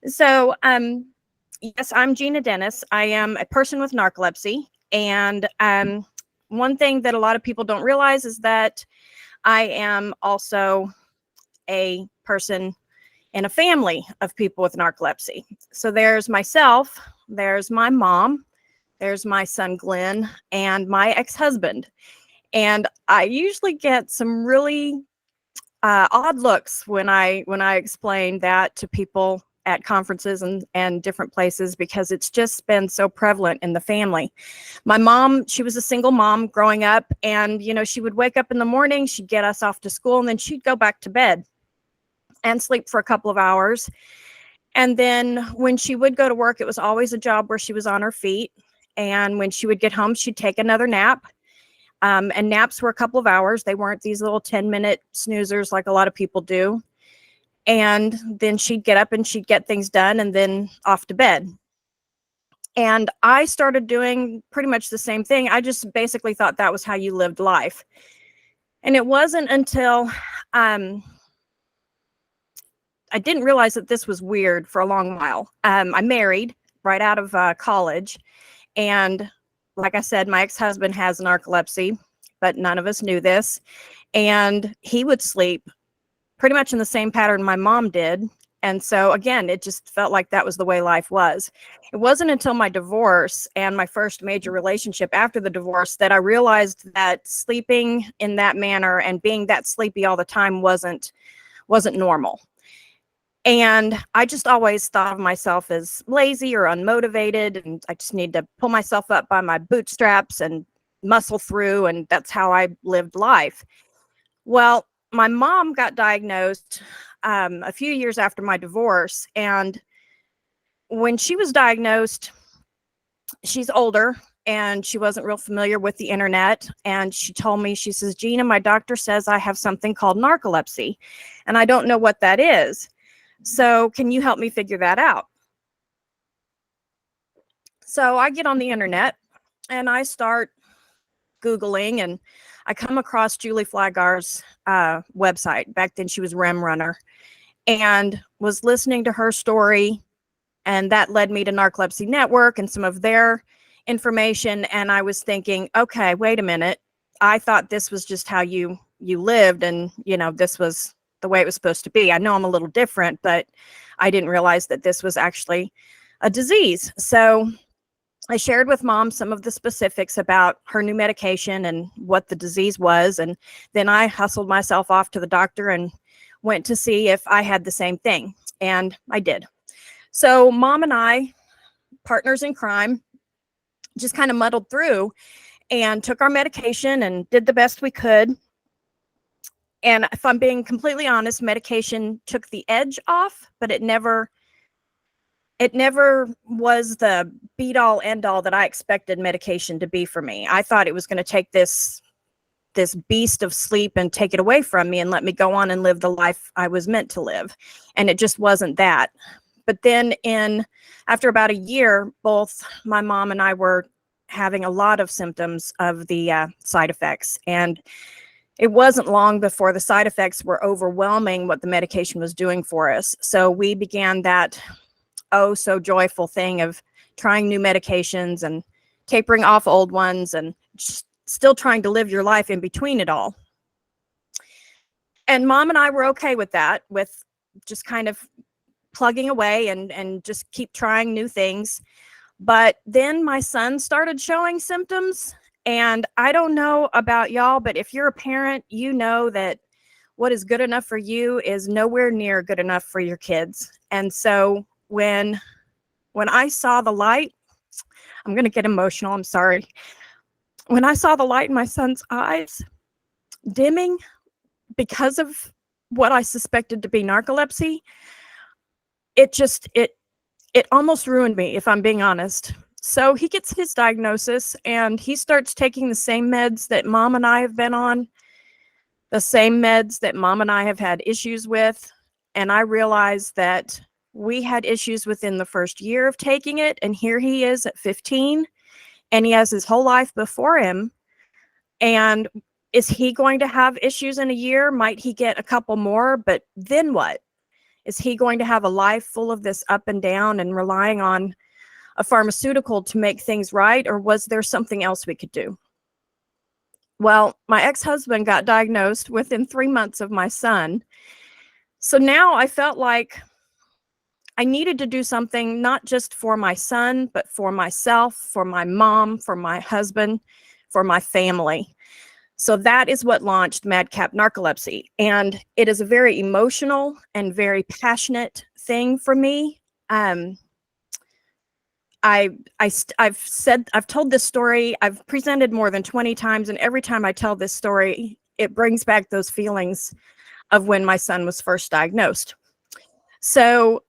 So, yes, I'm Gina Dennis. I am a person with narcolepsy. And one thing that a lot of people don't realize is that I am also a person in a family of people with narcolepsy. So there's myself, there's my mom, there's my son Glenn, and my ex-husband. And I usually get some really odd looks when I explain that to people at conferences and different places, because it's just been so prevalent in the family. My mom, she was a single mom growing up, and she would wake up in the morning, she'd get us off to school, and then she'd go back to bed and sleep for a couple of hours. And then when she would go to work, it was always a job where she was on her feet. And when she would get home, she'd take another nap. And naps were a couple of hours. They weren't these little 10-minute snoozers like a lot of people do. And then she'd get up and she'd get things done and then off to bed. And I started doing pretty much the same thing. I just basically thought that was how you lived life. And it wasn't until I didn't realize that this was weird for a long while. I married right out of college. And like I said, my ex-husband has narcolepsy, but none of us knew this. And he would sleep pretty much in the same pattern my mom did. And so again, it just felt like that was the way life was. It wasn't until my divorce and my first major relationship after the divorce that I realized that sleeping in that manner and being that sleepy all the time wasn't normal. And I just always thought of myself as lazy or unmotivated, and I just need to pull myself up by my bootstraps and muscle through, and that's how I lived life. Well, my mom got diagnosed a few years after my divorce, and when she was diagnosed, she's older, and she wasn't real familiar with the internet, and she told me, she says, "Gina, my doctor says I have something called narcolepsy, and I don't know what that is. So can you help me figure that out?" So I get on the internet and I start Googling, and I come across Julie Flagar's website. Back then she was REM Runner, and was listening to her story. And that led me to Narcolepsy Network and some of their information. And I was thinking, okay, wait a minute. I thought this was just how you lived, and this was the way it was supposed to be. I know I'm a little different, but I didn't realize that this was actually a disease. So I shared with mom some of the specifics about her new medication and what the disease was. And then I hustled myself off to the doctor and went to see if I had the same thing. And I did. So mom and I, partners in crime, just kind of muddled through and took our medication and did the best we could. And if I'm being completely honest, medication took the edge off, but it never was the beat all end all that I expected medication to be for me. I thought it was going to take this beast of sleep and take it away from me and let me go on and live the life I was meant to live. And it just wasn't that. But then after about a year, both my mom and I were having a lot of symptoms of the side effects. And it wasn't long before the side effects were overwhelming what the medication was doing for us. So we began that so joyful thing of trying new medications and tapering off old ones and still trying to live your life in between it all. And mom and I were okay with that, with just kind of plugging away and just keep trying new things. But then my son started showing symptoms. And I don't know about y'all, but if you're a parent, you know that what is good enough for you is nowhere near good enough for your kids. And so when I saw the light, I'm going to get emotional, I'm sorry. When I saw the light in my son's eyes dimming because of what I suspected to be narcolepsy, it almost ruined me, if I'm being honest. So he gets his diagnosis and he starts taking the same meds that mom and I have been on, the same meds that mom and I have had issues with. And I realized that we had issues within the first year of taking it. And here he is at 15 and he has his whole life before him. And is he going to have issues in a year? Might he get a couple more? But then what? Is he going to have a life full of this up and down and relying on a pharmaceutical to make things right? Or was there something else we could do? Well, my ex-husband got diagnosed within 3 months of my son. So now I felt like I needed to do something not just for my son, but for myself, for my mom, for my husband, for my family. So that is what launched Madcap Narcolepsy. And it is a very emotional and very passionate thing for me. I've told this story, I've presented more than 20 times, and every time I tell this story, it brings back those feelings of when my son was first diagnosed. So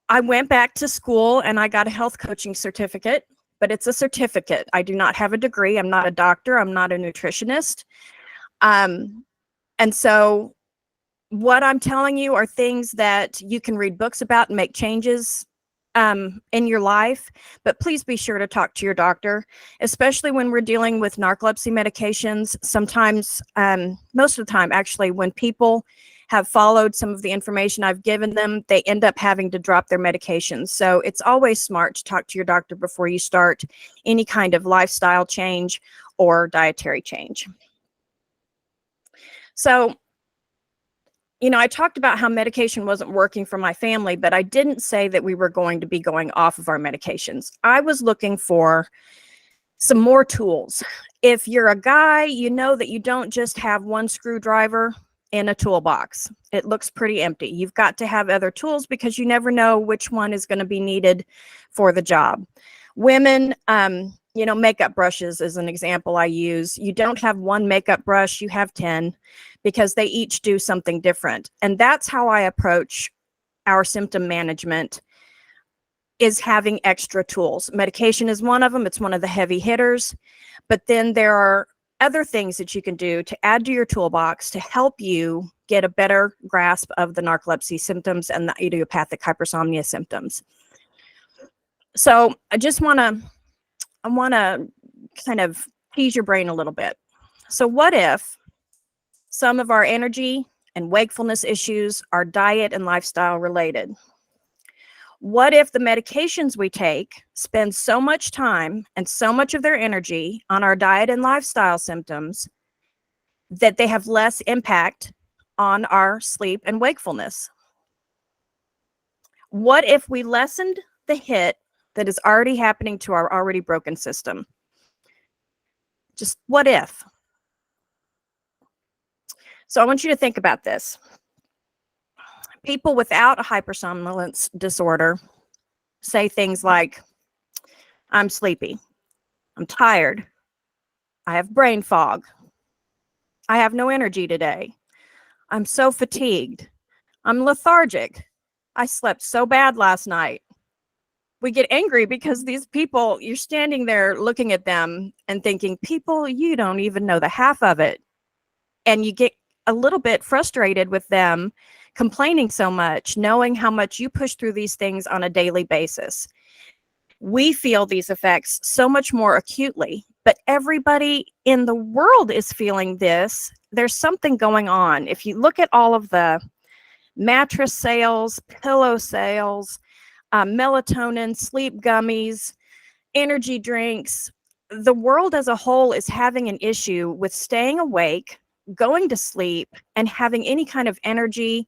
I went back to school and I got a health coaching certificate, but it's a certificate. I do not have a degree. I'm not a doctor. I'm not a nutritionist. And so what I'm telling you are things that you can read books about and make changes in your life, but please be sure to talk to your doctor, especially when we're dealing with narcolepsy medications. Sometimes, most of the time, actually, when people have followed some of the information I've given them, they end up having to drop their medications. So it's always smart to talk to your doctor before you start any kind of lifestyle change or dietary change. So, I talked about how medication wasn't working for my family, but I didn't say that we were going to be going off of our medications. I was looking for some more tools. If you're a guy, you know that you don't just have one screwdriver in a toolbox. It looks pretty empty. You've got to have other tools because you never know which one is going to be needed for the job. Women, makeup brushes is an example I use. You don't have one makeup brush, you have 10, because they each do something different. And that's how I approach our symptom management, is having extra tools. Medication is one of them. It's one of the heavy hitters. But then there are other things that you can do to add to your toolbox to help you get a better grasp of the narcolepsy symptoms and the idiopathic hypersomnia symptoms. So I want to kind of tease your brain a little bit. So what if some of our energy and wakefulness issues are diet and lifestyle related? What if the medications we take spend so much time and so much of their energy on our diet and lifestyle symptoms that they have less impact on our sleep and wakefulness? What if we lessened the hit that is already happening to our already broken system? Just what if? So I want you to think about this. People without a hypersomnolence disorder say things like, I'm sleepy, I'm tired, I have brain fog, I have no energy today, I'm so fatigued, I'm lethargic, I slept so bad last night. We get angry because these people, you're standing there looking at them and thinking, people, you don't even know the half of it. And you get a little bit frustrated with them complaining so much, knowing how much you push through these things on a daily basis. We feel these effects so much more acutely, but everybody in the world is feeling this. There's something going on. If you look at all of the mattress sales, pillow sales, melatonin, sleep gummies, energy drinks, the world as a whole is having an issue with staying awake, going to sleep, and having any kind of energy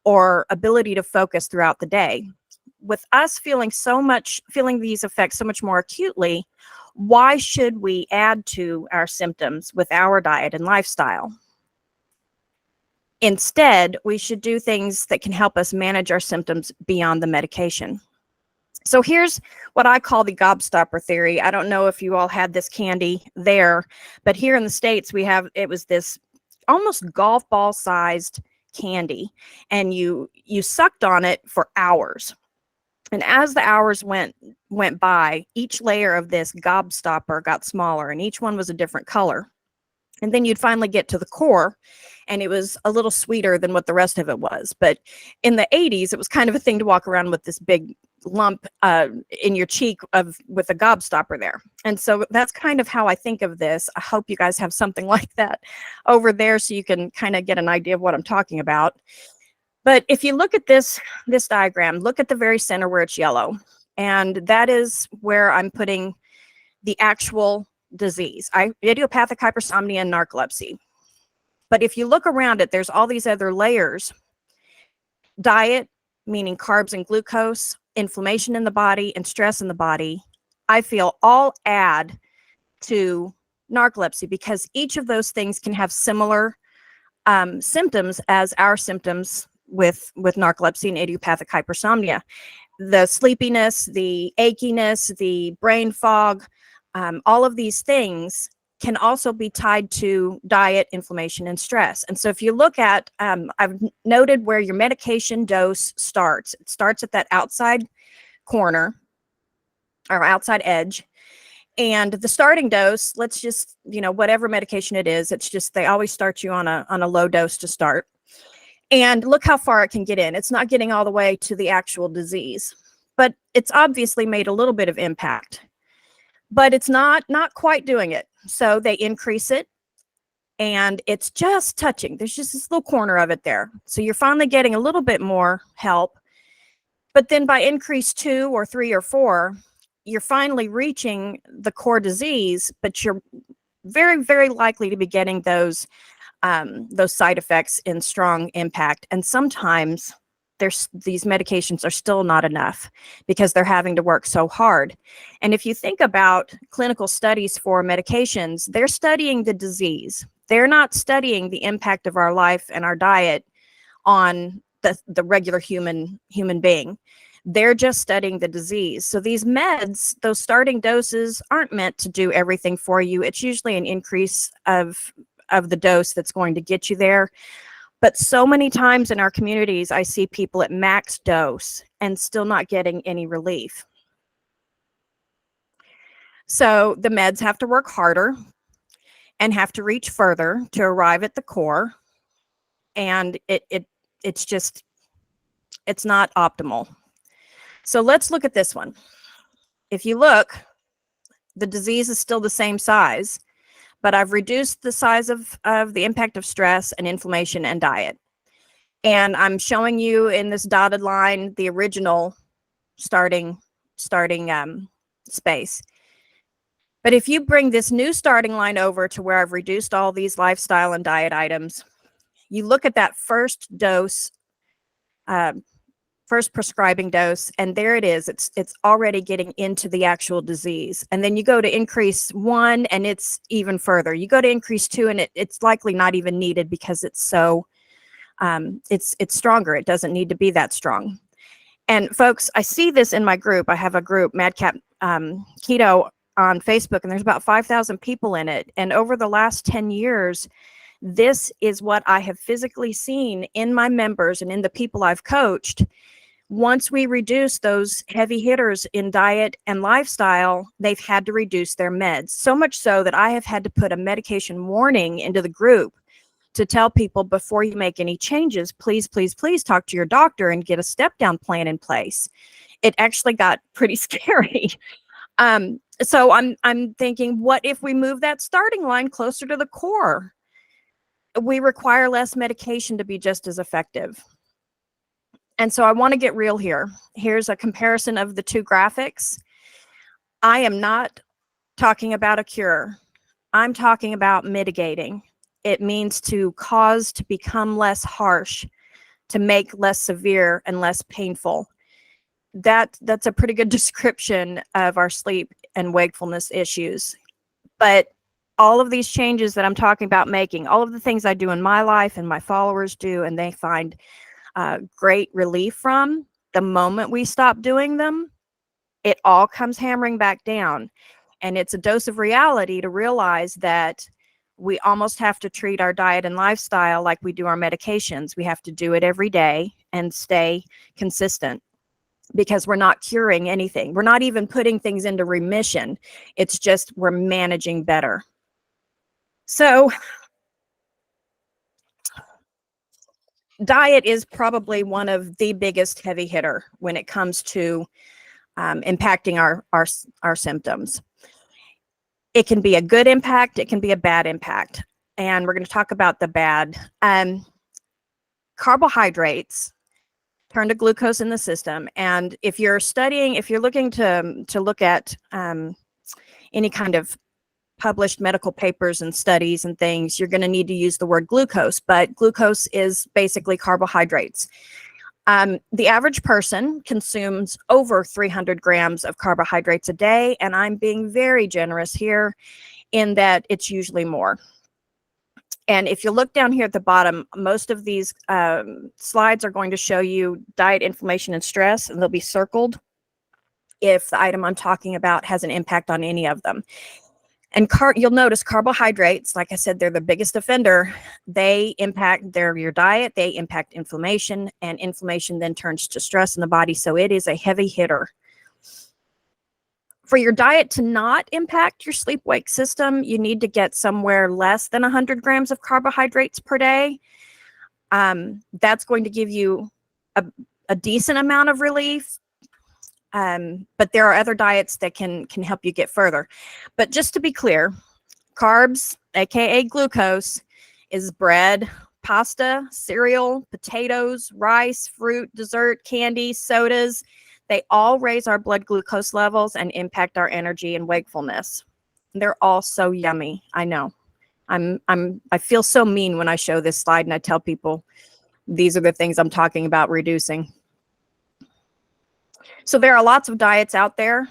or ability to focus throughout the day. With us feeling these effects so much more acutely, why should we add to our symptoms with our diet and lifestyle? Instead, we should do things that can help us manage our symptoms beyond the medication. So here's what I call the Gobstopper theory. I don't know if you all had this candy there, but here in the States, it was this almost golf ball sized candy, and you sucked on it for hours. And as the hours went by, each layer of this Gobstopper got smaller, and each one was a different color. And then you'd finally get to the core, and it was a little sweeter than what the rest of it was. But in the 80s, it was kind of a thing to walk around with this big lump in your cheek with a Gobstopper there. And so that's kind of how I think of this. I hope you guys have something like that over there so you can kind of get an idea of what I'm talking about. But if you look at this diagram, look at the very center where it's yellow. And that is where I'm putting the actual disease, idiopathic hypersomnia and narcolepsy. But if you look around it, there's all these other layers. Diet, meaning carbs and glucose, inflammation in the body, and stress in the body, I feel all add to narcolepsy, because each of those things can have similar symptoms as our symptoms with narcolepsy and idiopathic hypersomnia. The sleepiness, the achiness, the brain fog, all of these things can also be tied to diet, inflammation, and stress. And so if you look at, I've noted where your medication dose starts. It starts at that outside corner or outside edge. And the starting dose, let's just, whatever medication it is, it's just, they always start you on a low dose to start. And look how far it can get in. It's not getting all the way to the actual disease, but it's obviously made a little bit of impact, but it's not quite doing it. So they increase it, and it's just touching. There's just this little corner of it there. So you're finally getting a little bit more help. But then by increase 2 or 3 or 4, you're finally reaching the core disease, but you're very, very likely to be getting those side effects in strong impact. And sometimes these medications are still not enough because they're having to work so hard. And if you think about clinical studies for medications, they're studying the disease. They're not studying the impact of our life and our diet on the regular human being. They're just studying the disease. So these meds, those starting doses, aren't meant to do everything for you. It's usually an increase of the dose that's going to get you there. But so many times in our communities, I see people at max dose and still not getting any relief. So the meds have to work harder and have to reach further to arrive at the core. And it's not optimal. So let's look at this one. If you look, the disease is still the same size, but I've reduced the size of the impact of stress and inflammation and diet. And I'm showing you in this dotted line the original starting space. But if you bring this new starting line over to where I've reduced all these lifestyle and diet items, you look at that first dose, first prescribing dose, and there it is. It's already getting into the actual disease. And then you go to increase 1, and it's even further. You go to increase 2, and it's likely not even needed because it's so it's stronger. It doesn't need to be that strong. And folks, I see this in my group. I have a group, Madcap Keto, on Facebook, and there's about 5,000 people in it. And over the last 10 years, this is what I have physically seen in my members and in the people I've coached. Once we reduce those heavy hitters in diet and lifestyle, they've had to reduce their meds. So much so that I have had to put a medication warning into the group to tell people, before you make any changes, please, please, please talk to your doctor and get a step-down plan in place. It actually got pretty scary. So I'm thinking, what if we move that starting line closer to the core? We require less medication to be just as effective. And so I want to get real here. Here's a comparison of the two graphics. I am not talking about a cure. I'm talking about mitigating. It means to cause to become less harsh, to make less severe and less painful. That's a pretty good description of our sleep and wakefulness issues. But all of these changes that I'm talking about making, all of the things I do in my life and my followers do, and they find great relief from, the moment we stop doing them, it all comes hammering back down. And it's a dose of reality to realize that we almost have to treat our diet and lifestyle like we do our medications. We have to do it every day and stay consistent, because we're not curing anything. We're not even putting things into remission. It's just we're managing better. So diet is probably one of the biggest heavy hitter when it comes to impacting our symptoms. It can be a good impact. It can be a bad impact. And we're going to talk about the bad. Carbohydrates turn to glucose in the system. And if you're studying, if you're looking to look at any kind of published medical papers and studies and things, you're going to need to use the word glucose, but glucose is basically carbohydrates. The average person consumes over 300 grams of carbohydrates a day, and I'm being very generous here in that it's usually more. And if you look down here at the bottom, most of these slides are going to show you diet, inflammation, and stress, and they'll be circled if the item I'm talking about has an impact on any of them. And you'll notice carbohydrates, like I said, they're the biggest offender. They impact your diet, they impact inflammation, and inflammation then turns to stress in the body. So it is a heavy hitter. For your diet to not impact your sleep-wake system, you need to get somewhere less than 100 grams of carbohydrates per day. That's going to give you a decent amount of relief. But there are other diets that can help you get further. But just to be clear, carbs, aka glucose, is bread, pasta, cereal, potatoes, rice, fruit, dessert, candy, sodas. They all raise our blood glucose levels and impact our energy and wakefulness. They're all so yummy. I know. I feel so mean when I show this slide and I tell people these are the things I'm talking about reducing. So there are lots of diets out there.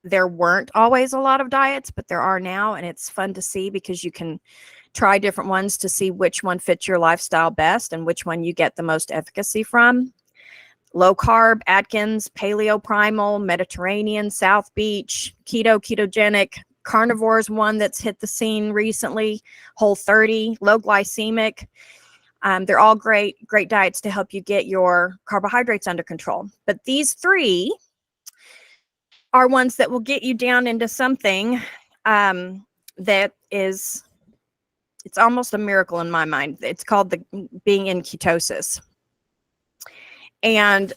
There weren't always a lot of diets, but there are now, and it's fun to see because you can try different ones to see which one fits your lifestyle best and which one you get the most efficacy from. Low carb, Atkins, paleo primal, Mediterranean, South Beach, keto, ketogenic, carnivore is one that's hit the scene recently, Whole30, low glycemic. They're all great diets to help you get your carbohydrates under control. But these three are ones that will get you down into something that is, it's almost a miracle in my mind. It's called being in ketosis. And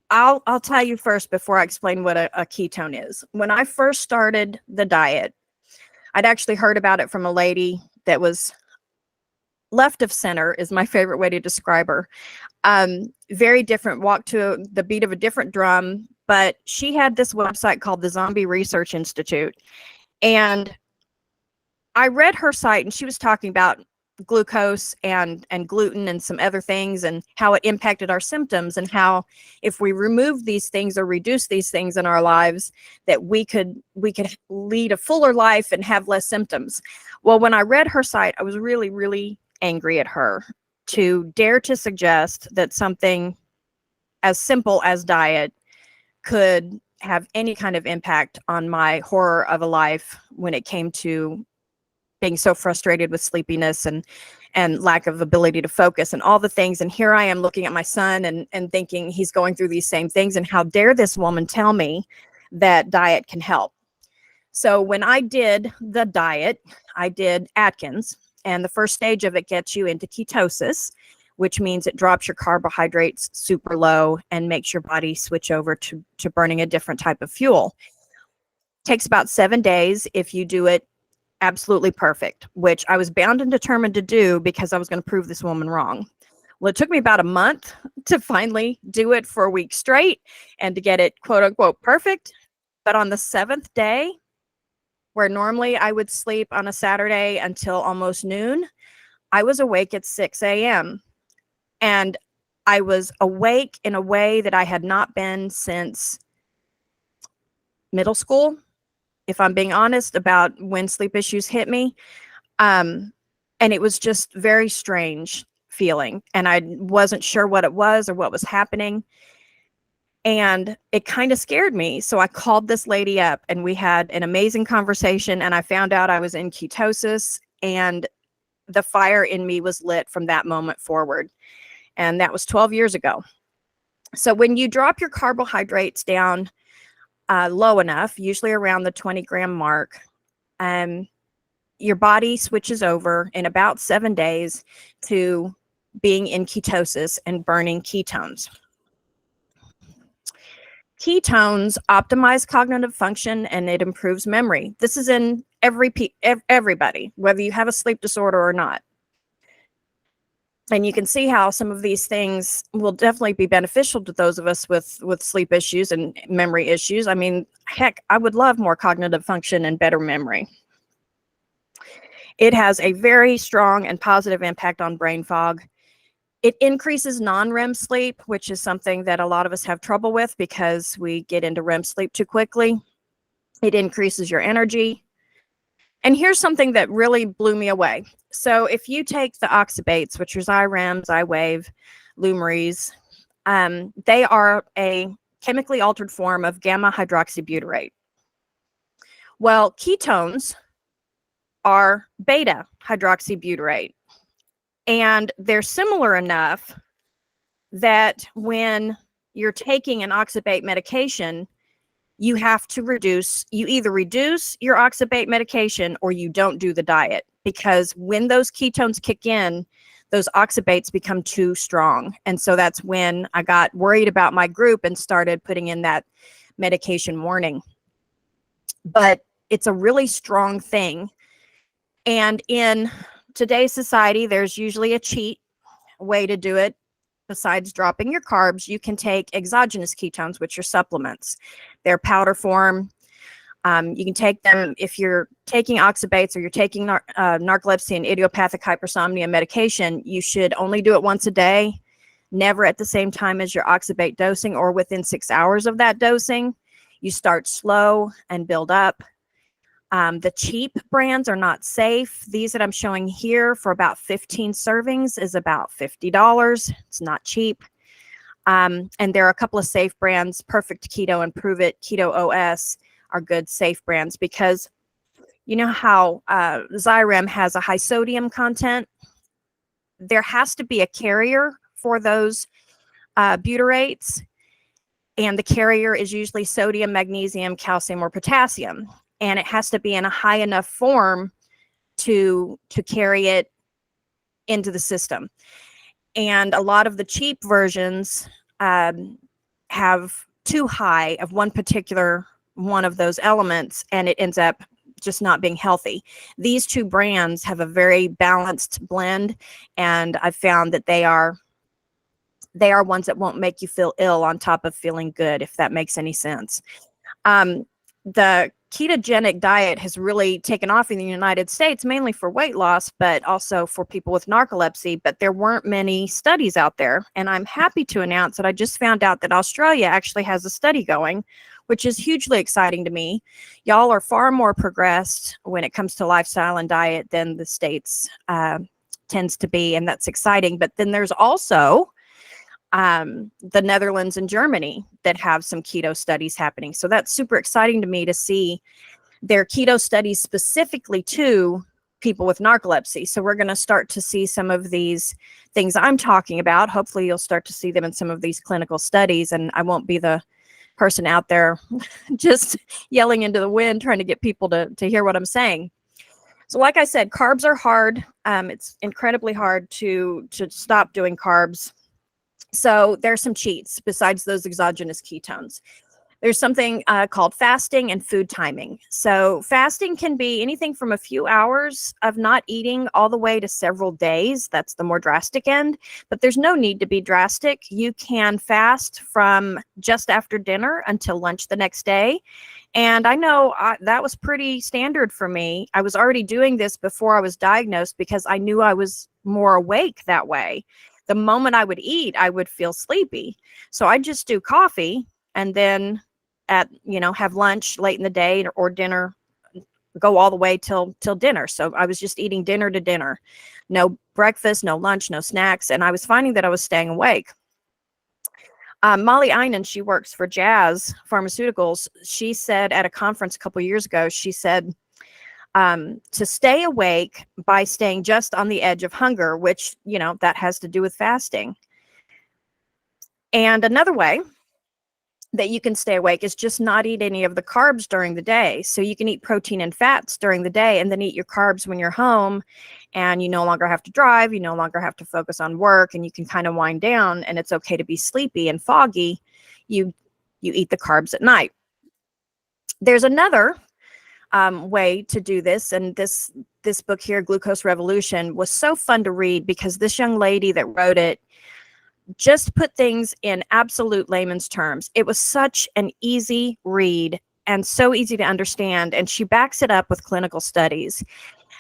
I'll tell you first before I explain what a ketone is. When I first started the diet, I'd actually heard about it from a lady that was left of center is my favorite way to describe her. Very different, walked to the beat of a different drum, but she had this website called the Zombie Research Institute. And I read her site and she was talking about glucose and gluten and some other things and how it impacted our symptoms and how if we remove these things or reduce these things in our lives that we could lead a fuller life and have less symptoms. Well, when I read her site, I was really, really angry at her to dare to suggest that something as simple as diet could have any kind of impact on my horror of a life when it came to being so frustrated with sleepiness and lack of ability to focus and all the things. And here I am looking at my son and thinking he's going through these same things. And how dare this woman tell me that diet can help? So when I did the diet, I did Atkins. And the first stage of it gets you into ketosis, which means it drops your carbohydrates super low and makes your body switch over to burning a different type of fuel. Takes about 7 days if you do it absolutely perfect, which I was bound and determined to do because I was going to prove this woman wrong. Well, it took me about a month to finally do it for a week straight and to get it quote unquote perfect. But on the 7th day, where normally I would sleep on a Saturday until almost noon, I was awake at 6 a.m. And I was awake in a way that I had not been since middle school, if I'm being honest about when sleep issues hit me. And it was just very strange feeling. And I wasn't sure what it was or what was happening. And it kind of scared me. So I called this lady up and we had an amazing conversation. And I found out I was in ketosis and the fire in me was lit from that moment forward. And that was 12 years ago. So when you drop your carbohydrates down low enough, usually around the 20 gram mark, your body switches over in about 7 days to being in ketosis and burning ketones. Ketones optimize cognitive function and it improves memory. This is in everybody, whether you have a sleep disorder or not. And you can see how some of these things will definitely be beneficial to those of us with sleep issues and memory issues. I mean, heck, I would love more cognitive function and better memory. It has a very strong and positive impact on brain fog. It increases non-REM sleep, which is something that a lot of us have trouble with because we get into REM sleep too quickly. It increases your energy. And here's something that really blew me away. So if you take the oxybates, which are Xyrem, Xywav, Lumryz, they are a chemically altered form of gamma hydroxybutyrate. Well, ketones are beta hydroxybutyrate. And they're similar enough that when you're taking an oxybate medication, you have to either reduce your oxybate medication or you don't do the diet, because when those ketones kick in, those oxybates become too strong. And so that's when I got worried about my group and started putting in that medication warning. But it's a really strong thing. And in today's society, there's usually a cheat way to do it. Besides dropping your carbs, you can take exogenous ketones, which are supplements. They're powder form. You can take them if you're taking oxybates or you're taking narcolepsy and idiopathic hypersomnia medication. You should only do it once a day, never at the same time as your oxybate dosing or within 6 hours of that dosing. You start slow and build up. The cheap brands are not safe. These that I'm showing here for about 15 servings is about $50. It's not cheap. And there are a couple of safe brands. Perfect Keto and Prove It Keto OS are good safe brands, because you know how Xyrem has a high sodium content. There has to be a carrier for those butyrates, and the carrier is usually sodium, magnesium, calcium, or potassium. And it has to be in a high enough form to carry it into the system. And a lot of the cheap versions have too high of one particular one of those elements, and it ends up just not being healthy. These two brands have a very balanced blend, and I've found that they are ones that won't make you feel ill on top of feeling good, if that makes any sense. The ketogenic diet has really taken off in the United States, mainly for weight loss, but also for people with narcolepsy. But there weren't many studies out there. And I'm happy to announce that I just found out that Australia actually has a study going, which is hugely exciting to me. Y'all are far more progressed when it comes to lifestyle and diet than the States tends to be. And that's exciting. But then there's also the Netherlands and Germany that have some keto studies happening. So that's super exciting to me to see their keto studies specifically to people with narcolepsy. So we're going to start to see some of these things I'm talking about. Hopefully you'll start to see them in some of these clinical studies, and I won't be the person out there just yelling into the wind trying to get people to hear what I'm saying. So like I said, carbs are hard. It's incredibly hard to stop doing carbs. So there's some cheats besides those exogenous ketones. There's something called fasting and food timing. So fasting can be anything from a few hours of not eating all the way to several days. That's the more drastic end, but there's no need to be drastic. You can fast from just after dinner until lunch the next day. And I know that was pretty standard for me. I was already doing this before I was diagnosed because I knew I was more awake that way. The moment I would eat, I would feel sleepy. So I just do coffee and then have lunch late in the day or dinner, go all the way till dinner. So I was just eating dinner to dinner, no breakfast, no lunch, no snacks. And I was finding that I was staying awake. Molly Einen, she works for Jazz Pharmaceuticals. She said at a conference a couple of years ago, she said, to stay awake by staying just on the edge of hunger, which, that has to do with fasting. And another way that you can stay awake is just not eat any of the carbs during the day. So you can eat protein and fats during the day and then eat your carbs when you're home, and you no longer have to drive. You no longer have to focus on work, and you can kind of wind down, and it's okay to be sleepy and foggy. You eat the carbs at night. There's another way to do this. And this book here, Glucose Revolution, was so fun to read because this young lady that wrote it just put things in absolute layman's terms. It was such an easy read and so easy to understand. And she backs it up with clinical studies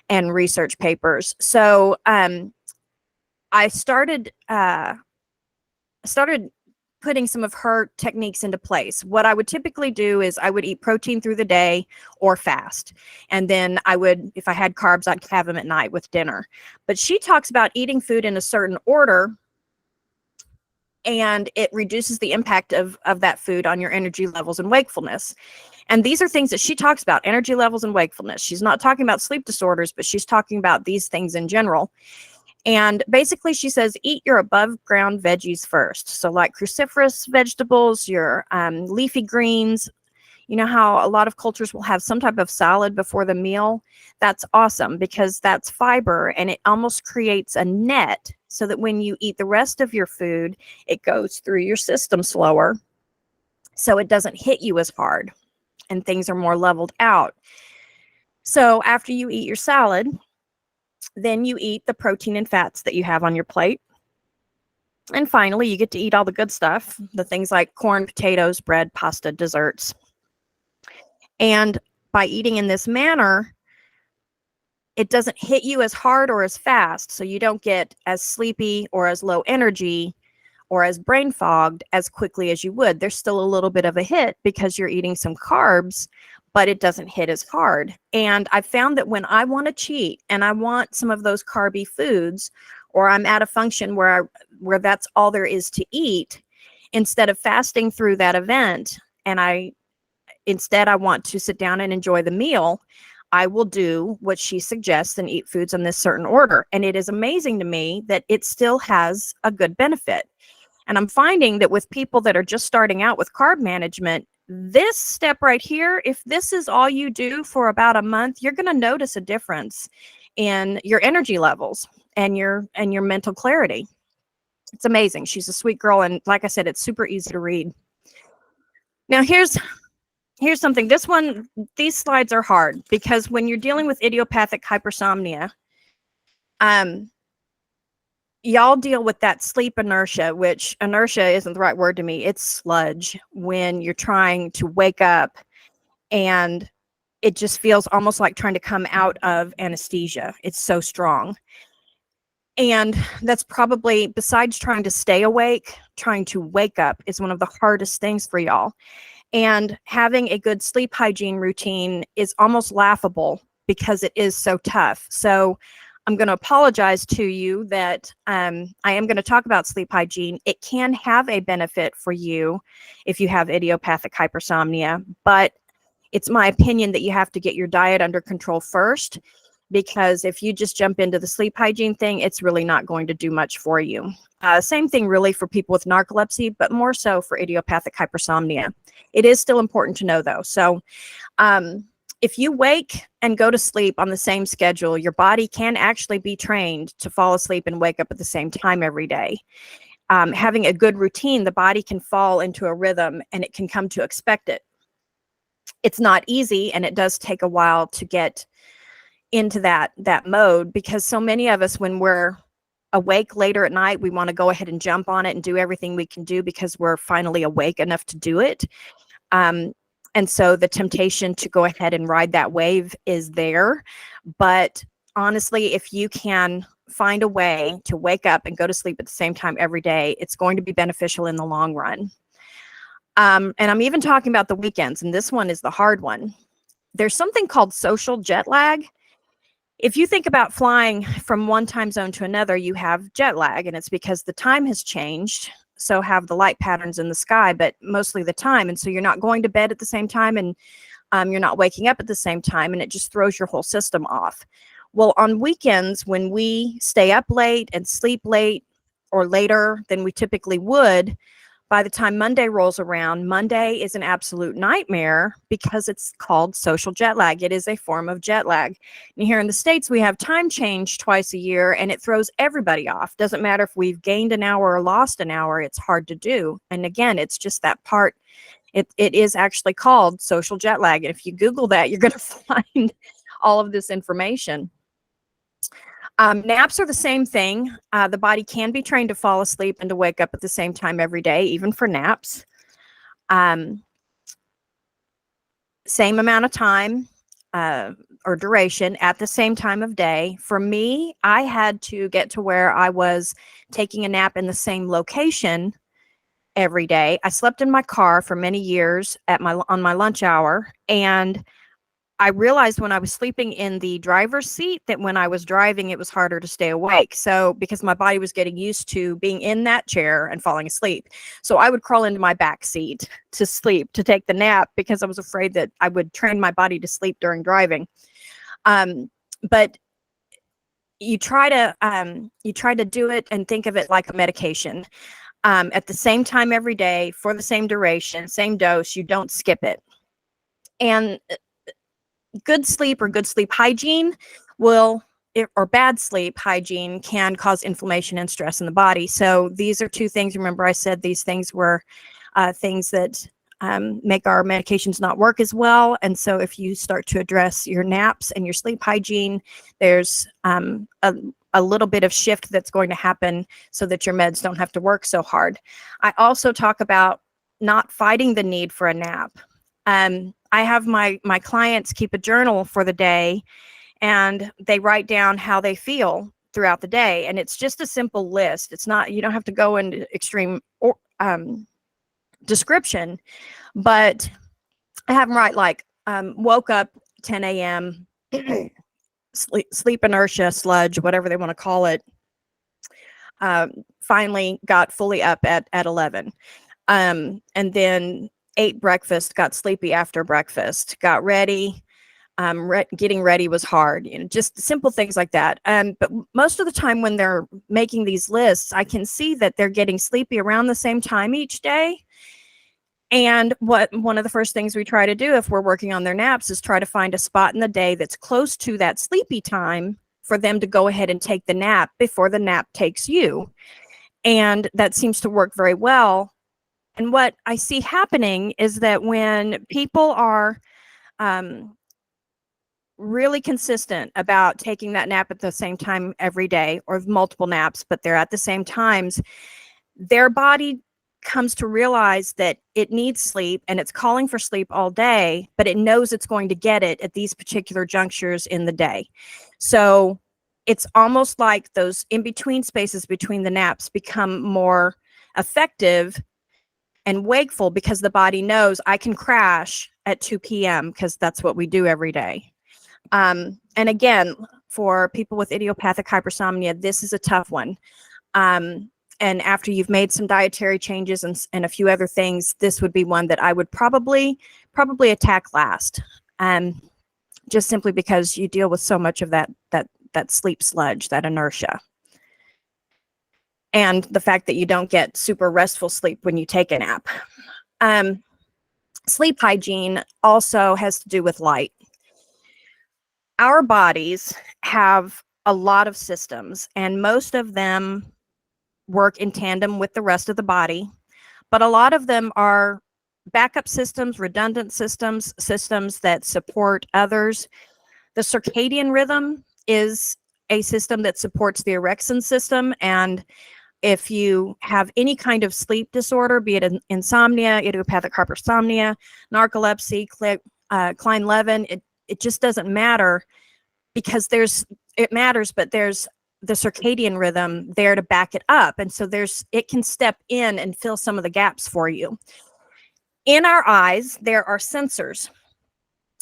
and research papers. So I started putting some of her techniques into place. What I would typically do is I would eat protein through the day or fast. And then I would, if I had carbs, I'd have them at night with dinner. But she talks about eating food in a certain order, and it reduces the impact of that food on your energy levels and wakefulness. And these are things that she talks about, energy levels and wakefulness. She's not talking about sleep disorders, but she's talking about these things in general. And basically she says, eat your above ground veggies first. So like cruciferous vegetables, your leafy greens. You know how a lot of cultures will have some type of salad before the meal? That's awesome because that's fiber, and it almost creates a net so that when you eat the rest of your food, it goes through your system slower, so it doesn't hit you as hard and things are more leveled out. So after you eat your salad, then you eat the protein and fats that you have on your plate. And finally, you get to eat all the good stuff, the things like corn, potatoes, bread, pasta, desserts. And by eating in this manner, it doesn't hit you as hard or as fast. So you don't get as sleepy or as low energy or as brain fogged as quickly as you would. There's still a little bit of a hit because you're eating some carbs, but it doesn't hit as hard. And I found that when I want to cheat and I want some of those carby foods, or I'm at a function where that's all there is to eat, instead of fasting through that event, and instead I want to sit down and enjoy the meal, I will do what she suggests and eat foods in this certain order. And it is amazing to me that it still has a good benefit. And I'm finding that with people that are just starting out with carb management, this step right here, if this is all you do for about a month, you're going to notice a difference in your energy levels and your mental clarity. It's amazing. She's a sweet girl. And like I said, it's super easy to read. Now here's something. These slides are hard because when you're dealing with idiopathic hypersomnia, y'all deal with that sleep inertia, which inertia isn't the right word to me. It's sludge when you're trying to wake up and it just feels almost like trying to come out of anesthesia. It's so strong. And that's probably, besides trying to stay awake, trying to wake up is one of the hardest things for y'all. And having a good sleep hygiene routine is almost laughable because it is so tough. So I'm going to apologize to you that I am going to talk about sleep hygiene. It can have a benefit for you if you have idiopathic hypersomnia, but it's my opinion that you have to get your diet under control first, because if you just jump into the sleep hygiene thing, it's really not going to do much for you. Same thing really for people with narcolepsy, but more so for idiopathic hypersomnia. It is still important to know though. So if you wake and go to sleep on the same schedule, your body can actually be trained to fall asleep and wake up at the same time every day. Having a good routine, the body can fall into a rhythm and it can come to expect it. It's not easy, and it does take a while to get into that mode, because so many of us, when we're awake later at night, we want to go ahead and jump on it and do everything we can do because we're finally awake enough to do it. And so the temptation to go ahead and ride that wave is there. But honestly, if you can find a way to wake up and go to sleep at the same time every day, it's going to be beneficial in the long run. And I'm even talking about the weekends, and this one is the hard one. There's something called social jet lag. If you think about flying from one time zone to another, you have jet lag, and it's because the time has changed. So have the light patterns in the sky, but mostly the time. And so you're not going to bed at the same time, and you're not waking up at the same time, and it just throws your whole system off. Well, on weekends, when we stay up late and sleep late or later than we typically would, by the time Monday rolls around, Monday is an absolute nightmare because it's called social jet lag. It is a form of jet lag. And here in the States, we have time change twice a year, and it throws everybody off. Doesn't matter if we've gained an hour or lost an hour, it's hard to do. And again, it's just that part It is actually called social jet lag. And if you Google that, you're going to find all of this information. Naps are the same thing. The body can be trained to fall asleep and to wake up at the same time every day, even for naps. Same amount of time or duration at the same time of day. For me, I had to get to where I was taking a nap in the same location every day. I slept in my car for many years on my lunch hour, and I realized when I was sleeping in the driver's seat that when I was driving, it was harder to stay awake. So because my body was getting used to being in that chair and falling asleep. So I would crawl into my back seat to sleep, to take the nap, because I was afraid that I would train my body to sleep during driving. But you try to do it and think of it like a medication. At the same time every day, for the same duration, same dose, you don't skip it. And good sleep or good sleep hygiene or bad sleep hygiene can cause inflammation and stress in the body. So these are two things. Remember, I said these things were things that make our medications not work as well. And so if you start to address your naps and your sleep hygiene, there's a little bit of shift that's going to happen so that your meds don't have to work so hard. I also talk about not fighting the need for a nap. I have my clients keep a journal for the day, and they write down how they feel throughout the day. And it's just a simple list. It's not, you don't have to go into extreme description, but I have them write like, woke up 10 a.m., sleep inertia, sludge, whatever they want to call it. Finally got fully up at 11. And then ate breakfast, got sleepy after breakfast, got ready. Getting ready was hard, just simple things like that. But most of the time when they're making these lists, I can see that they're getting sleepy around the same time each day. And one of the first things we try to do if we're working on their naps is try to find a spot in the day that's close to that sleepy time for them to go ahead and take the nap before the nap takes you. And that seems to work very well. And what I see happening is that when people are really consistent about taking that nap at the same time every day, or multiple naps, but they're at the same times, their body comes to realize that it needs sleep and it's calling for sleep all day, but it knows it's going to get it at these particular junctures in the day. So it's almost like those in-between spaces between the naps become more effective and wakeful because the body knows I can crash at 2 p.m. because that's what we do every day. And again, for people with idiopathic hypersomnia, this is a tough one. And after you've made some dietary changes and a few other things, this would be one that I would probably attack last. Just simply because you deal with so much of that sleep sludge, that inertia. And the fact that you don't get super restful sleep when you take a nap. Sleep hygiene also has to do with light. Our bodies have a lot of systems, and most of them work in tandem with the rest of the body, but a lot of them are backup systems, redundant systems that support others. The circadian rhythm is a system that supports the orexin system, and if you have any kind of sleep disorder, be it insomnia, idiopathic hypersomnia, narcolepsy, Klein-Levin, it just doesn't matter, because it matters, but there's the circadian rhythm there to back it up. And so it can step in and fill some of the gaps for you. In our eyes, there are sensors,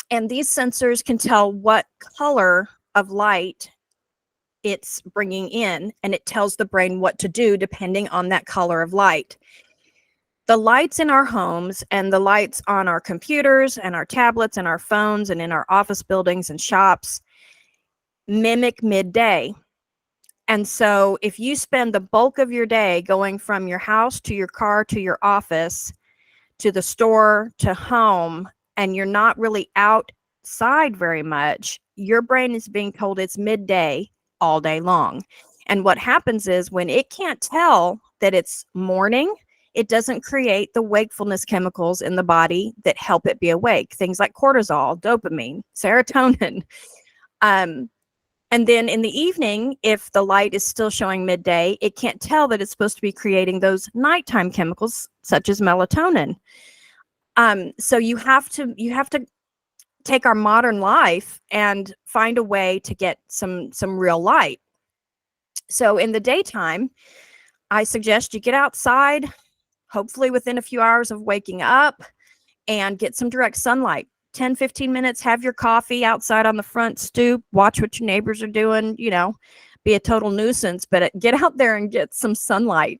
and these sensors can tell what color of light it's bringing in, and it tells the brain what to do depending on that color of light. The lights in our homes and the lights on our computers and our tablets and our phones and in our office buildings and shops mimic midday. And so if you spend the bulk of your day going from your house to your car to your office to the store to home, and you're not really outside very much, your brain is being told it's midday all day long. And what happens is when it can't tell that it's morning, it doesn't create the wakefulness chemicals in the body that help it be awake. Things like cortisol, dopamine, serotonin. And then in the evening, if the light is still showing midday, it can't tell that it's supposed to be creating those nighttime chemicals such as melatonin. So you have to take our modern life and find a way to get some real light. So in the daytime, I suggest you get outside, hopefully within a few hours of waking up, and get some direct sunlight. 10, 15 minutes, have your coffee outside on the front stoop, watch what your neighbors are doing, be a total nuisance, but get out there and get some sunlight.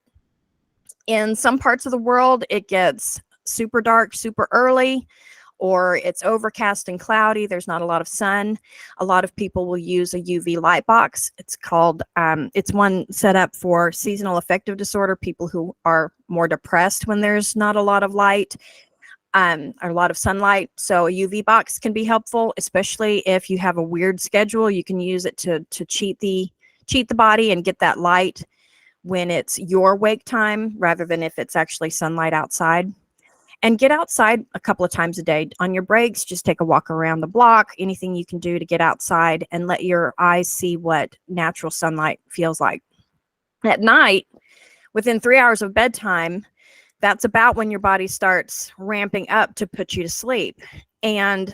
In some parts of the world, it gets super dark, super early, or it's overcast and cloudy. There's not a lot of sun. A lot of people will use a UV light box. It's called, it's one set up for seasonal affective disorder, people who are more depressed when there's not a lot of light. Or a lot of sunlight. So a UV box can be helpful, especially if you have a weird schedule. You can use it to cheat the body and get that light when it's your wake time rather than if it's actually sunlight outside. And get outside a couple of times a day. On your breaks, just take a walk around the block, anything you can do to get outside and let your eyes see what natural sunlight feels like. At night, within 3 hours of bedtime, that's about when your body starts ramping up to put you to sleep. And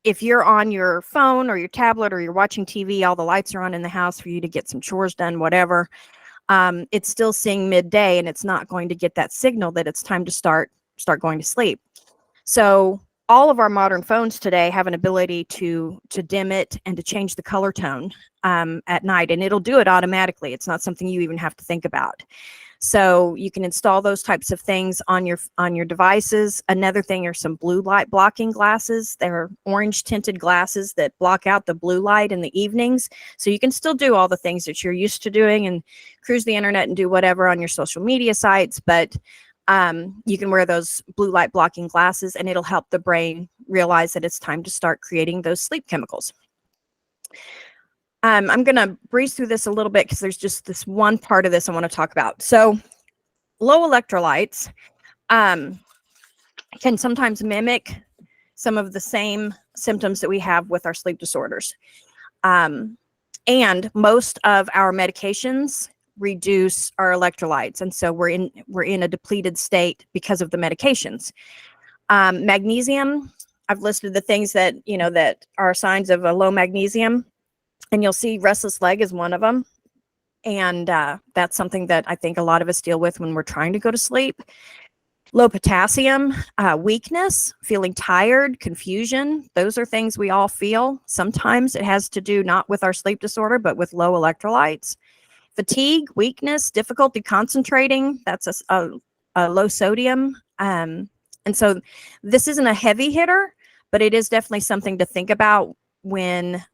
if you're on your phone or your tablet or you're watching TV, all the lights are on in the house for you to get some chores done, whatever, it's still seeing midday and it's not going to get that signal that it's time to start going to sleep. So all of our modern phones today have an ability to dim it and to change the color tone at night, and it'll do it automatically. It's not something you even have to think about. So you can install those types of things on your devices. Another thing are some blue light blocking glasses. They're orange tinted glasses that block out the blue light in the evenings. So you can still do all the things that you're used to doing and cruise the internet and do whatever on your social media sites. But you can wear those blue light blocking glasses and it'll help the brain realize that it's time to start creating those sleep chemicals. I'm going to breeze through this a little bit because there's just this one part of this I want to talk about. So low electrolytes can sometimes mimic some of the same symptoms that we have with our sleep disorders. And most of our medications reduce our electrolytes. And so we're in a depleted state because of the medications. Magnesium, I've listed the things that, that are signs of a low magnesium. And you'll see restless leg is one of them. And that's something that I think a lot of us deal with when we're trying to go to sleep. Low potassium, weakness, feeling tired, confusion. Those are things we all feel. Sometimes it has to do not with our sleep disorder, but with low electrolytes. Fatigue, weakness, difficulty concentrating. That's a low sodium. And so this isn't a heavy hitter, but it is definitely something to think about when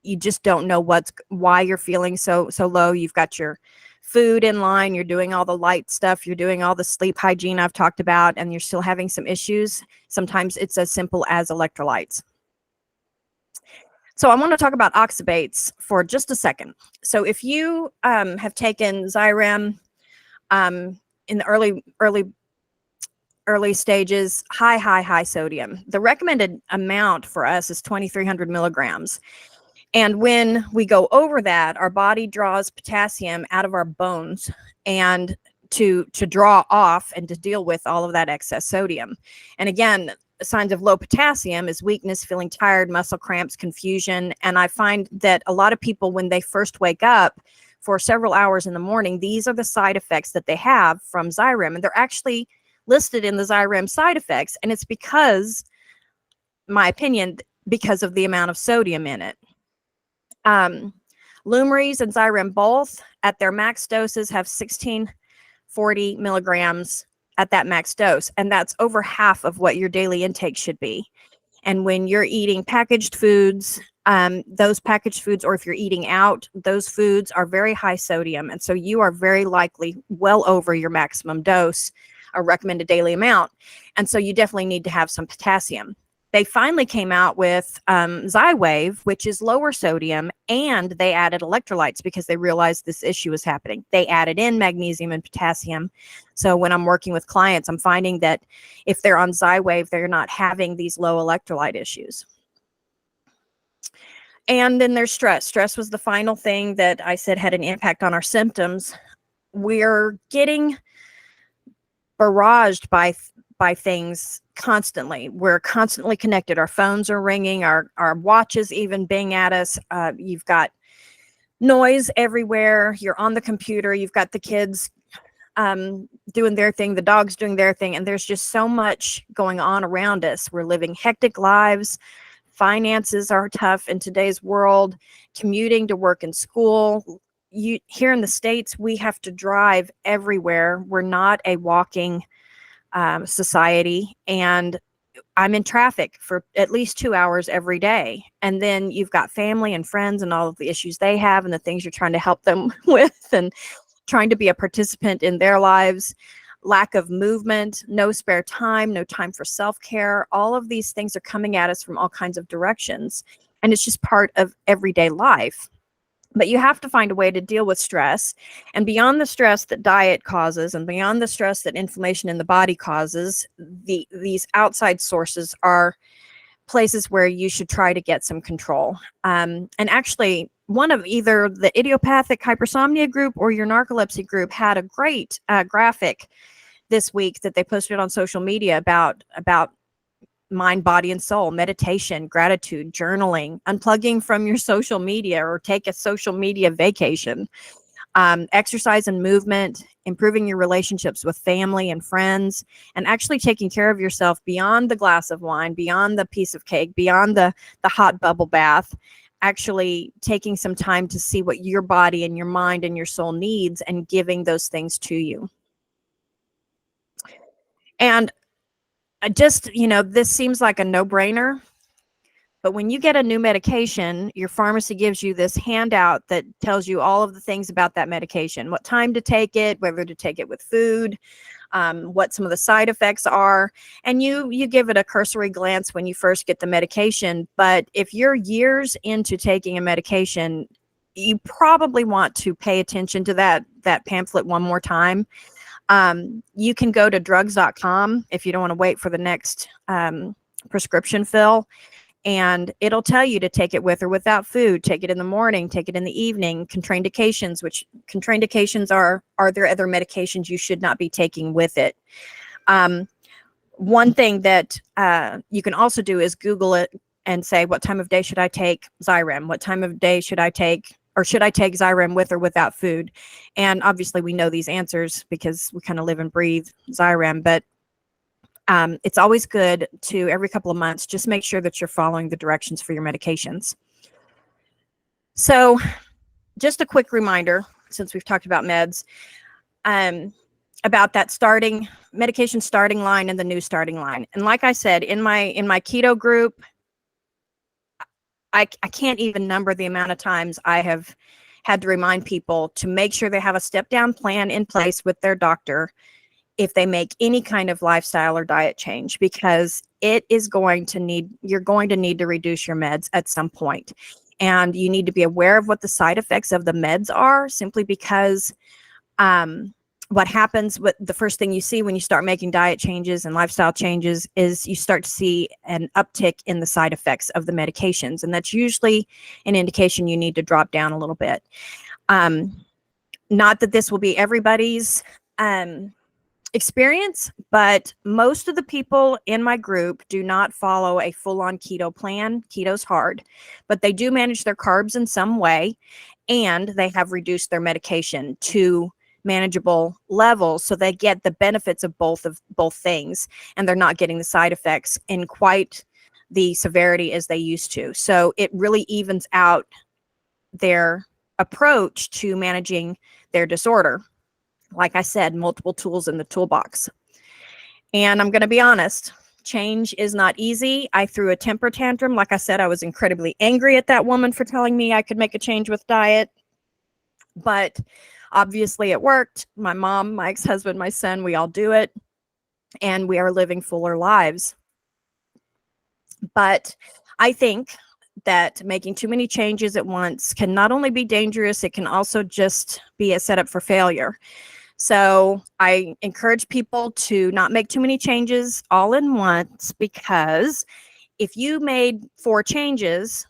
you just don't know why you're feeling so low. You've got your food in line, you're doing all the light stuff, you're doing all the sleep hygiene I've talked about, and you're still having some issues. Sometimes it's as simple as electrolytes. So I want to talk about oxybates for just a second. So if you have taken Xyrem in the early stages, high sodium, the recommended amount for us is 2,300 milligrams. And when we go over that, our body draws potassium out of our bones and to draw off and to deal with all of that excess sodium. And again, signs of low potassium is weakness, feeling tired, muscle cramps, confusion. And I find that a lot of people, when they first wake up for several hours in the morning, these are the side effects that they have from Xyrem. And they're actually listed in the Xyrem side effects. And it's because, my opinion, because of the amount of sodium in it. Lumryz and Xyrem both at their max doses have 1640 milligrams at that max dose. And that's over half of what your daily intake should be. And when you're eating packaged foods, those packaged foods, or if you're eating out, those foods are very high sodium. And so you are very likely well over your maximum dose or recommended daily amount. And so you definitely need to have some potassium. they finally came out with Xywave, which is lower sodium, and they added electrolytes because they realized this issue was happening. They added in magnesium and potassium. So when I'm working with clients, I'm finding that if they're on Xywave, they're not having these low electrolyte issues. And then there's stress. Stress was the final thing that I said had an impact on our symptoms. We're getting barraged by things constantly. We're constantly connected. Our phones are ringing, our watches even bing at us. You've got noise everywhere. You're on the computer. You've got the kids doing their thing, the dogs doing their thing, and there's just so much going on around us. We're living hectic lives. Finances are tough in today's world. Commuting to work and school. Here in the States, we have to drive everywhere. We're not a walking society, and I'm in traffic for at least 2 hours every day. And then you've got family and friends and all of the issues they have and the things you're trying to help them with and trying to be a participant in their lives. Lack of movement, no spare time, no time for self-care. All of these things are coming at us from all kinds of directions, and it's just part of everyday life. But you have to find a way to deal with stress. And beyond the stress that diet causes and beyond the stress that inflammation in the body causes, these outside sources are places where you should try to get some control. And actually, one of either the Idiopathic Hypersomnia group or your Narcolepsy group had a great graphic this week that they posted on social media about mind, body, and soul, meditation, gratitude, journaling, unplugging from your social media or take a social media vacation, exercise and movement, improving your relationships with family and friends, and actually taking care of yourself beyond the glass of wine, beyond the piece of cake, beyond the hot bubble bath, actually taking some time to see what your body and your mind and your soul needs and giving those things to you. And just, this seems like a no-brainer, but when you get a new medication, your pharmacy gives you this handout that tells you all of the things about that medication, what time to take it, whether to take it with food, what some of the side effects are. And you give it a cursory glance when you first get the medication. But if you're years into taking a medication, you probably want to pay attention to that pamphlet one more time. You can go to drugs.com if you don't want to wait for the next prescription fill, and it'll tell you to take it with or without food, take it in the morning, take it in the evening, contraindications, which contraindications are there other medications you should not be taking with it. One thing that you can also do is Google it and say, what time of day should I take Xyrem? What time of day should I take Xyrem with or without food? And obviously we know these answers because we kind of live and breathe Xyrem, but it's always good to every couple of months, just make sure that you're following the directions for your medications. So just a quick reminder, since we've talked about meds, about that medication starting line and the new starting line. And like I said, in my keto group, I can't even number the amount of times I have had to remind people to make sure they have a step-down plan in place with their doctor if they make any kind of lifestyle or diet change, because you're going to need to reduce your meds at some point. And you need to be aware of what the side effects of the meds are, simply because what happens with the first thing you see when you start making diet changes and lifestyle changes is you start to see an uptick in the side effects of the medications. And that's usually an indication you need to drop down a little bit. Not that this will be everybody's experience, but most of the people in my group do not follow a full-on keto plan. Keto's hard, but they do manage their carbs in some way, and they have reduced their medication to manageable levels, so they get the benefits of both things, and they're not getting the side effects in quite the severity as they used to. So it really evens out their approach to managing their disorder. Like I said, multiple tools in the toolbox. And I'm going to be honest, change is not easy. I threw a temper tantrum. Like I said, I was incredibly angry at that woman for telling me I could make a change with diet. But obviously it worked. My mom, my ex-husband, my son, we all do it. And we are living fuller lives. But I think that making too many changes at once can not only be dangerous, it can also just be a setup for failure. So I encourage people to not make too many changes all in once, because if you made 4 changes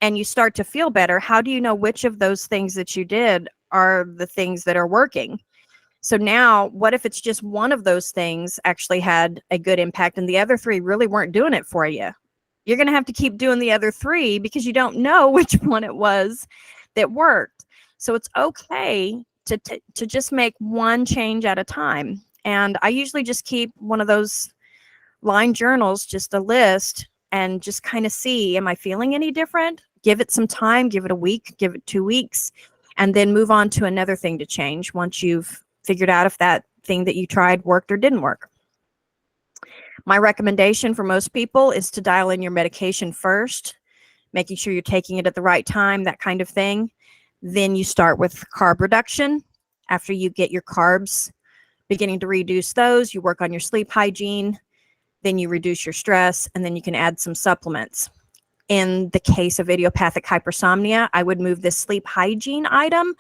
and you start to feel better, how do you know which of those things that you did are the things that are working? So now, what if it's just one of those things actually had a good impact and the other 3 really weren't doing it for you? You're going to have to keep doing the other 3 because you don't know which one it was that worked. So it's okay to just make one change at a time. And I usually just keep one of those line journals, just a list, and just kind of see, am I feeling any different? Give it some time, give it a week, give it 2 weeks, and then move on to another thing to change once you've figured out if that thing that you tried worked or didn't work. My recommendation for most people is to dial in your medication first, making sure you're taking it at the right time, that kind of thing. Then you start with carb reduction. After you get your carbs beginning to reduce those, you work on your sleep hygiene, then you reduce your stress, and then you can add some supplements. In the case of idiopathic hypersomnia, I would move this sleep hygiene item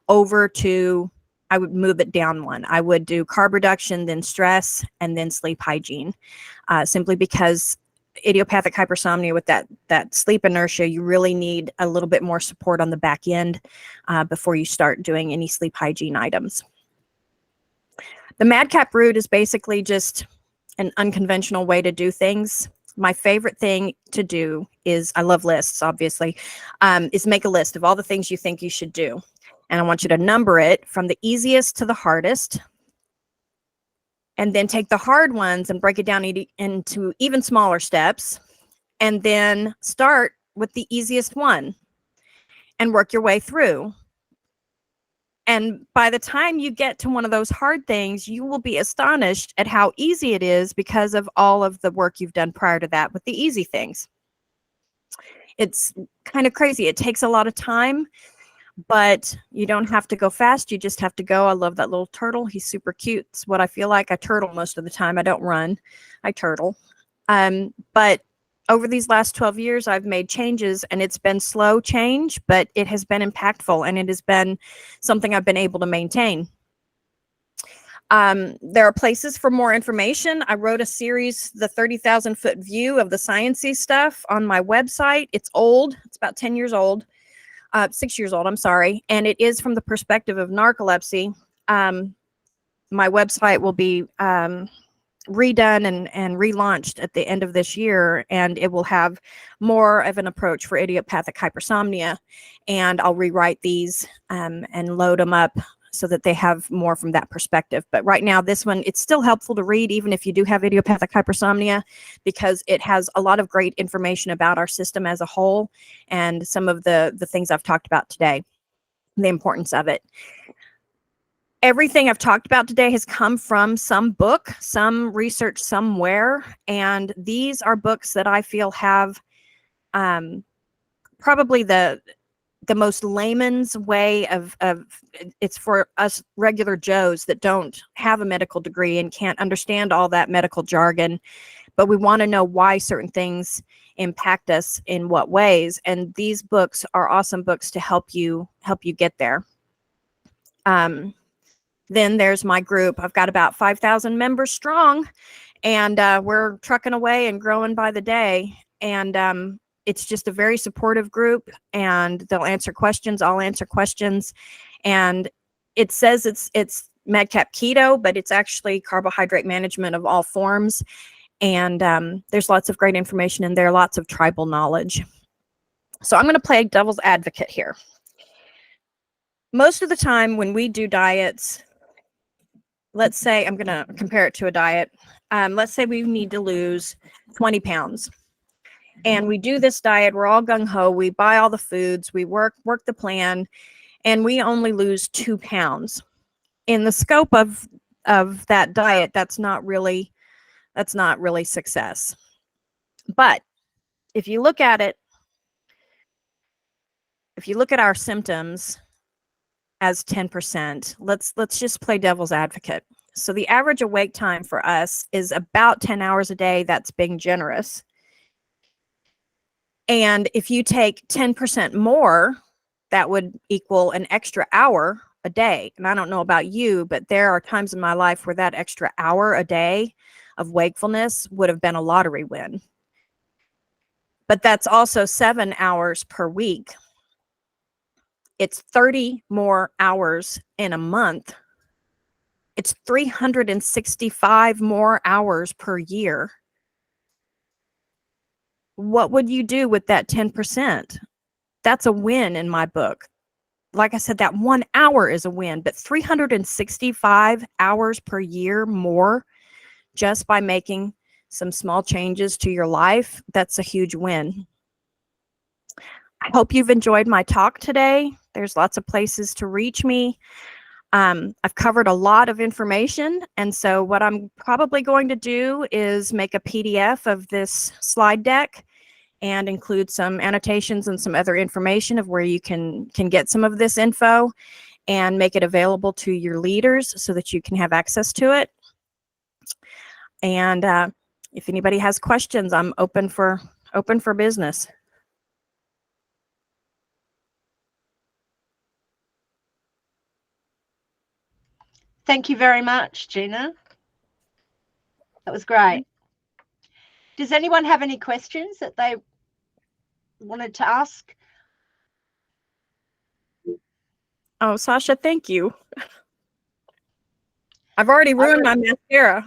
over to, I would move it down one. I would do carb reduction, then stress, and then sleep hygiene, simply because idiopathic hypersomnia with that sleep inertia, you really need a little bit more support on the back end before you start doing any sleep hygiene items. The madcap route is basically just an unconventional way to do things. My favorite thing to do is, I love lists, obviously, is make a list of all the things you think you should do. And I want you to number it from the easiest to the hardest. And then take the hard ones and break it down into even smaller steps. And then start with the easiest one and work your way through. And by the time you get to one of those hard things, you will be astonished at how easy it is because of all of the work you've done prior to that with the easy things. It's kind of crazy. It takes a lot of time, but you don't have to go fast. You just have to go. I love that little turtle. He's super cute. It's what I feel like. I turtle most of the time. I don't run. I turtle. But over these last 12 years, I've made changes, and it's been slow change, but it has been impactful, and it has been something I've been able to maintain. There are places for more information. I wrote a series, the 30,000 foot view of the sciencey stuff, on my website. It's old. It's about 10 years old. 6 years old, I'm sorry. And it is from the perspective of narcolepsy. My website will be redone and relaunched at the end of this year, and it will have more of an approach for idiopathic hypersomnia. And I'll rewrite these and load them up so that they have more from that perspective. But right now, this one, it's still helpful to read, even if you do have idiopathic hypersomnia, because it has a lot of great information about our system as a whole and some of the things I've talked about today, the importance of it. Everything I've talked about today has come from some book, some research somewhere, and these are books that I feel have probably the most layman's way of it's for us regular Joes that don't have a medical degree and can't understand all that medical jargon, but we want to know why certain things impact us in what ways. And these books are awesome books to help you get there. Then there's my group. I've got about 5,000 members strong, and we're trucking away and growing by the day. And it's just a very supportive group, and they'll answer questions. I'll answer questions. And it says it's madcap keto, but it's actually carbohydrate management of all forms. And there's lots of great information in there, lots of tribal knowledge. So I'm going to play devil's advocate here. Most of the time when we do diets, let's say, I'm going to compare it to a diet. Let's say we need to lose 20 pounds. And we do this diet, we're all gung-ho, we buy all the foods, we work the plan, and we only lose 2 pounds. In the scope of that diet, that's not really success. But if you look at it, if you look at our symptoms as 10%, let's just play devil's advocate. So the average awake time for us is about 10 hours a day. That's being generous. And if you take 10% more, that would equal an extra hour a day. And I don't know about you, but there are times in my life where that extra hour a day of wakefulness would have been a lottery win. But that's also 7 hours per week. It's 30 more hours in a month. It's 365 more hours per year. What would you do with that 10%? That's a win in my book. Like I said, that 1 hour is a win, but 365 hours per year more just by making some small changes to your life, that's a huge win. I hope you've enjoyed my talk today. There's lots of places to reach me. I've covered a lot of information, and so what I'm probably going to do is make a PDF of this slide deck and include some annotations and some other information of where you can get some of this info and make it available to your leaders so that you can have access to it. And if anybody has questions, I'm open for business. Thank you very much, Gina. That was great. Does anyone have any questions that they wanted to ask? Oh, Sasha, thank you. I've already ruined my mascara.